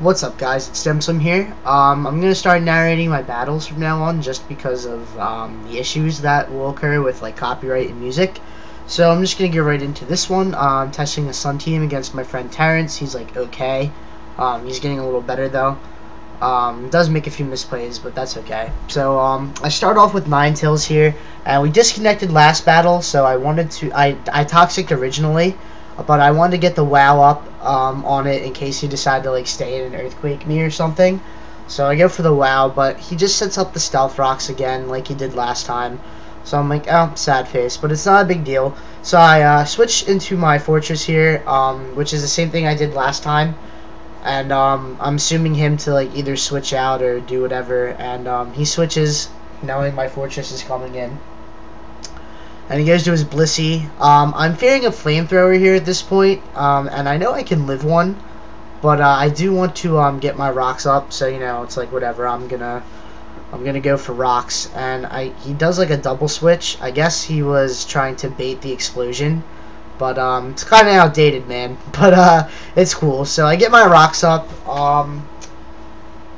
What's up, guys? It's Stemsum here. I'm going to start narrating my battles from now on just because of the issues that will occur with like copyright and music. So I'm just going to get right into this one. I'm testing the Sun team against my friend Terrence. He's like okay. He's getting a little better though. Does make a few misplays, but that's okay. So I start off with 9 tills here, and we disconnected last battle, so I toxicked originally, but I wanted to get the WoW up on it in case he decided to like stay in an earthquake me or something. So I go for the WoW, but he just sets up the stealth rocks again like he did last time. So I'm like, oh, sad face, but it's not a big deal. So I switch into my fortress here, which is the same thing I did last time. And I'm assuming him to like either switch out or do whatever, and he switches knowing my fortress is coming in. And he goes to his Blissey. I'm fearing a flamethrower here at this point, and I know I can live one, but I do want to get my rocks up. So you know, it's like whatever. I'm gonna go for rocks, and he does like a double switch. I guess he was trying to bait the explosion, but it's kind of outdated, man. But it's cool. So I get my rocks up.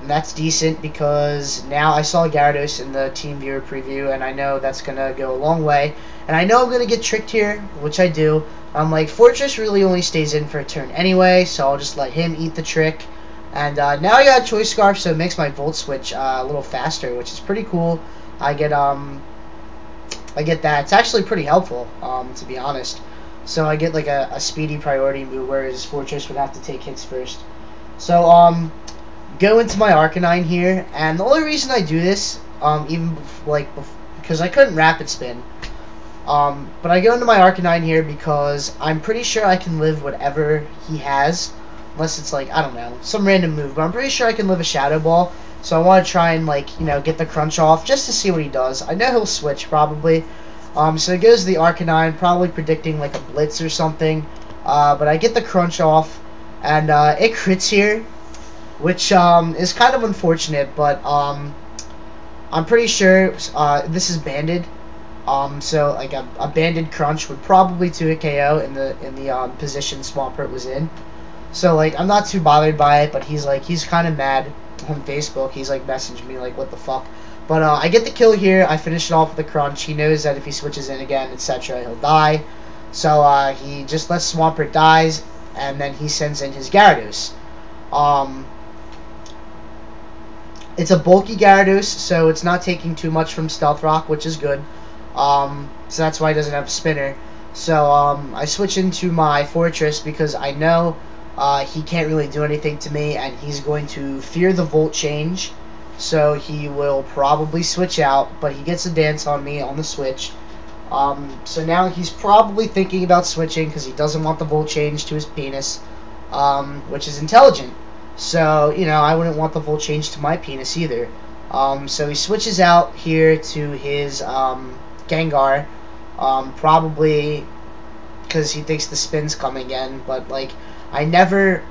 And that's decent because now I saw Gyarados in the Team Viewer preview, and I know that's going to go a long way. And I know I'm going to get tricked here, which I do. I'm like, Fortress really only stays in for a turn anyway, so I'll just let him eat the trick. And now I got a Choice Scarf, so it makes my Volt switch a little faster, which is pretty cool. I get that. It's actually pretty helpful, to be honest. So I get like a speedy priority move, whereas Fortress would have to take hits first. So, go into my Arcanine here, and the only reason I do this, because I couldn't Rapid Spin, but I go into my Arcanine here because I'm pretty sure I can live whatever he has, unless it's like, I don't know, some random move, but I'm pretty sure I can live a Shadow Ball, so I want to try and, like, you know, get the crunch off, just to see what he does. I know he'll switch, probably, so it goes to the Arcanine, probably predicting, like, a Blitz or something, but I get the crunch off, and it crits here, which is kind of unfortunate, but I'm pretty sure this is banded. So like a banded crunch would probably 2-hit KO in the position Swampert was in. So like I'm not too bothered by it, but he's kind of mad on Facebook. He's like messaging me like, what the fuck. But I get the kill here. I finish it off with a crunch. He knows that if he switches in again, etc., he'll die. So he just lets Swampert dies, and then he sends in his Gyarados. It's a bulky Gyarados, so it's not taking too much from Stealth Rock, which is good. So that's why he doesn't have a spinner. So I switch into my Fortress because I know he can't really do anything to me, and he's going to fear the Volt change. So he will probably switch out, but he gets a dance on me on the switch. So now he's probably thinking about switching because he doesn't want the Volt change to his penis, which is intelligent. So, you know, I wouldn't want the Volt change to my penis either. So he switches out here to his Gengar, probably because he thinks the spin's coming again. But like, I never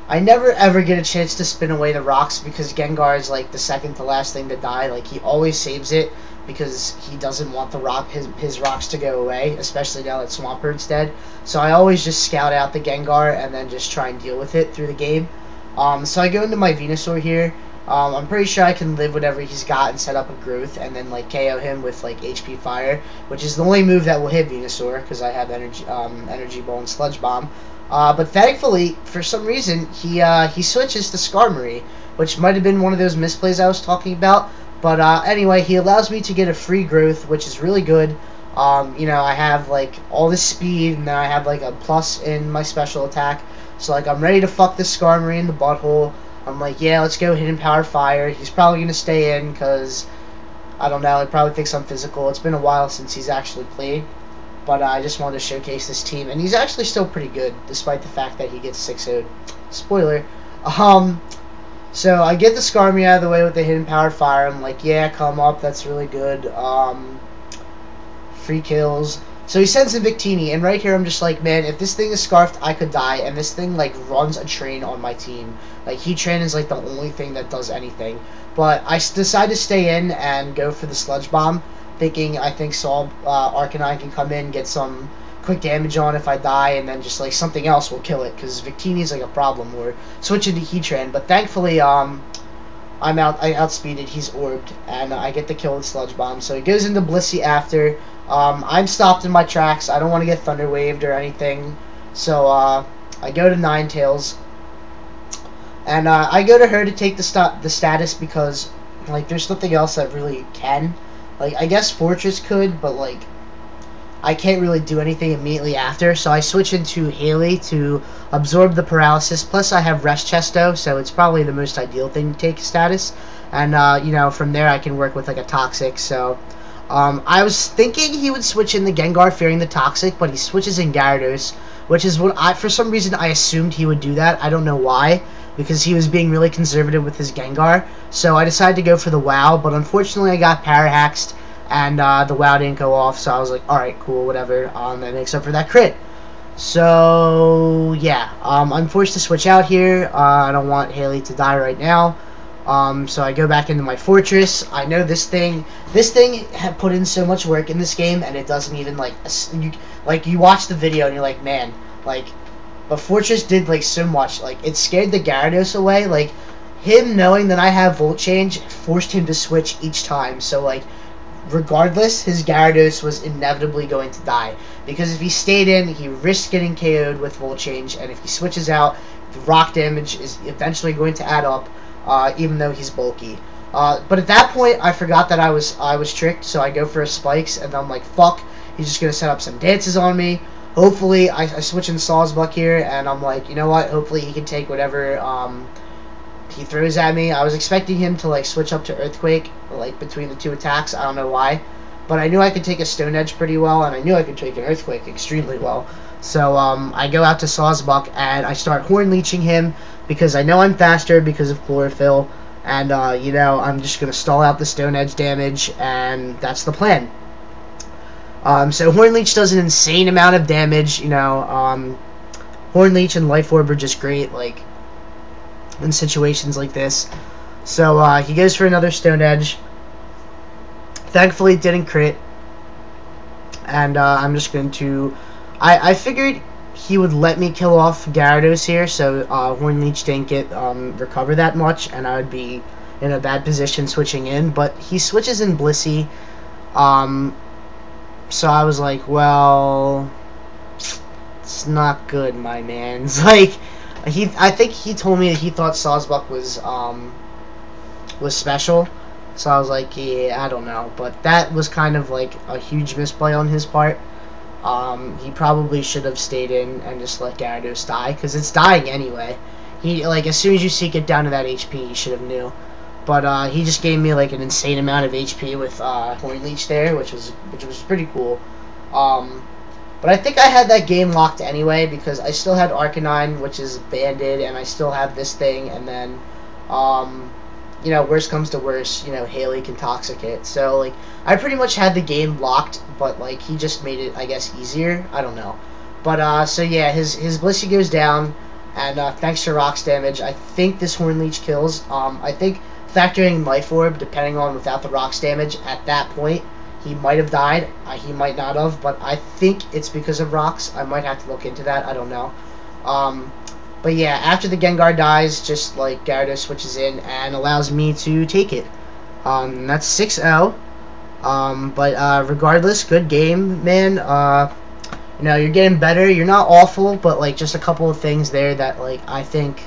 ever get a chance to spin away the rocks because Gengar is like the second to last thing to die. Like he always saves it because he doesn't want the his rocks to go away, especially now that Swampert's dead. So I always just scout out the Gengar and then just try and deal with it through the game. So I go into my Venusaur here. I'm pretty sure I can live whatever he's got and set up a Growth and then like KO him with like HP Fire, which is the only move that will hit Venusaur because I have Energy Ball and Sludge Bomb. But thankfully, for some reason, he switches to Skarmory, which might have been one of those misplays I was talking about. But anyway, he allows me to get a free Growth, which is really good. You know, I have like all this speed, and then I have like a plus in my special attack. So like I'm ready to fuck this Skarmory in the butthole. I'm like, yeah, let's go Hidden Power Fire. He's probably gonna stay in because I don't know. He probably thinks I'm physical. It's been a while since he's actually played, but I just wanted to showcase this team, and he's actually still pretty good despite the fact that he gets 6-0'd. Spoiler. So I get the Skarmory out of the way with the Hidden Power Fire. I'm like, yeah, come up. That's really good. Free kills. So he sends in Victini, and right here I'm just like, man, if this thing is Scarfed, I could die, and this thing, like, runs a train on my team. Like, Heatran is, like, the only thing that does anything. But I decide to stay in and go for the Sludge Bomb, thinking I think Arcanine can come in, get some quick damage on if I die, and then just like something else will kill it, because Victini's like a problem, or switch into Heatran. But thankfully I outspeeded, he's orbed, and I get the kill with Sludge Bomb. So he goes into Blissey after. I'm stopped in my tracks. I don't want to get Thunder Waved or anything. So I go to Ninetales, and I go to her to take the status, because like there's nothing else that really can. Like, I guess Fortress could, but like I can't really do anything immediately after, so I switch into Hali to absorb the paralysis. Plus, I have Rest Chesto, so it's probably the most ideal thing to take status. And, you know, from there I can work with, like, a Toxic. So, I was thinking he would switch in the Gengar, fearing the Toxic, but he switches in Gyarados, which is what for some reason, I assumed he would do that. I don't know why, because he was being really conservative with his Gengar. So, I decided to go for the WoW, but unfortunately I got Parahaxed, and the WoW didn't go off, so I was like, alright, cool, whatever, that makes up for that crit. So, yeah, I'm forced to switch out here. I don't want Hali to die right now. So I go back into my Fortress. I know this thing had put in so much work in this game, and it doesn't even, like, you watch the video, and you're like, man, like, but Fortress did, like, so much. Like, it scared the Gyarados away. Like, him knowing that I have Volt Change forced him to switch each time, so, like, regardless, his Gyarados was inevitably going to die. Because if he stayed in, he risked getting KO'd with Volt Change, and if he switches out, the rock damage is eventually going to add up, even though he's bulky. But at that point, I forgot that I was tricked, so I go for a Spikes, and I'm like, fuck, he's just going to set up some dances on me. Hopefully, I switch in Sawsbuck here, and I'm like, you know what, hopefully he can take whatever, he throws at me. I was expecting him to like switch up to Earthquake, like between the two attacks. I don't know why, but I knew I could take a Stone Edge pretty well, and I knew I could take an Earthquake extremely well. So I go out to Sawsbuck, and I start Horn Leeching him, because I know I'm faster because of Chlorophyll, and you know, I'm just gonna stall out the Stone Edge damage, and that's the plan. So Horn Leech does an insane amount of damage. You know, Horn Leech and Life Orb are just great, like, in situations like this. So he goes for another Stone Edge. Thankfully it didn't crit, and I'm just going to I figured he would let me kill off Gyarados here, so Horn Leech didn't get recover that much, and I would be in a bad position switching in. But he switches in Blissey, so I was like, well, it's not good, my man. It's like, I think he told me that he thought Sawsbuck was special, so I was like, yeah, I don't know, but that was kind of like a huge misplay on his part. He probably should have stayed in and just let Gyarados die, because it's dying anyway. He, like, as soon as you see it get down to that HP, he should have knew. But he just gave me like an insane amount of HP with Horn Leech there, which was pretty cool. But I think I had that game locked anyway, because I still had Arcanine, which is banded, and I still have this thing, and then, you know, worst comes to worst, you know, Hali can Toxic it. So, like, I pretty much had the game locked, but, like, he just made it, I guess, easier. I don't know. But, so, yeah, his Blissey goes down, and thanks to Rock's damage, I think this Horn Leech kills. I think factoring Life Orb, depending on without the Rock's damage, at that point, he might have died. He might not have, but I think it's because of Rocks. I might have to look into that. I don't know. But yeah, after the Gengar dies, just like Gyarados switches in and allows me to take it. That's 6-0. But regardless, good game, man. You know, you're getting better. You're not awful, but like just a couple of things there that like I think,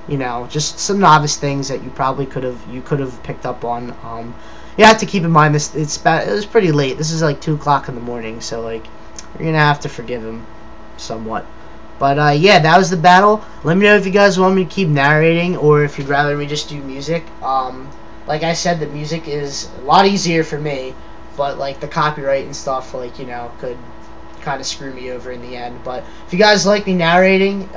you know, just some novice things that you probably could have picked up on. You have to keep in mind this. It was pretty late. This is like 2 o'clock in the morning, so like you're gonna have to forgive him somewhat. But yeah, that was the battle. Let me know if you guys want me to keep narrating, or if you'd rather me just do music. Like I said, the music is a lot easier for me, but like the copyright and stuff, like, you know, could kind of screw me over in the end. But if you guys like me narrating,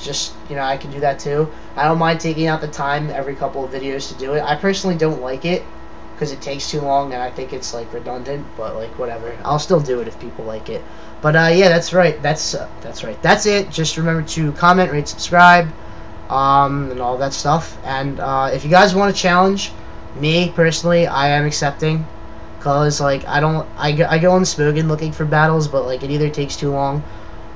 just, you know, I can do that too. I don't mind taking out the time every couple of videos to do it. I personally don't like it, because it takes too long, and I think it's like redundant, but like whatever, I'll still do it if people like it. But yeah, that's right, that's right, that's it. Just remember to comment, rate, subscribe, and all that stuff. And if you guys want to challenge me personally, I am accepting. Cause like I go on Spogan looking for battles, but like it either takes too long,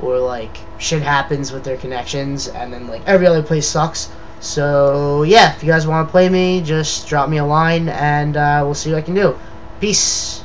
or like shit happens with their connections, and then like every other place sucks. So yeah, if you guys want to play me, just drop me a line, and we'll see what I can do. Peace.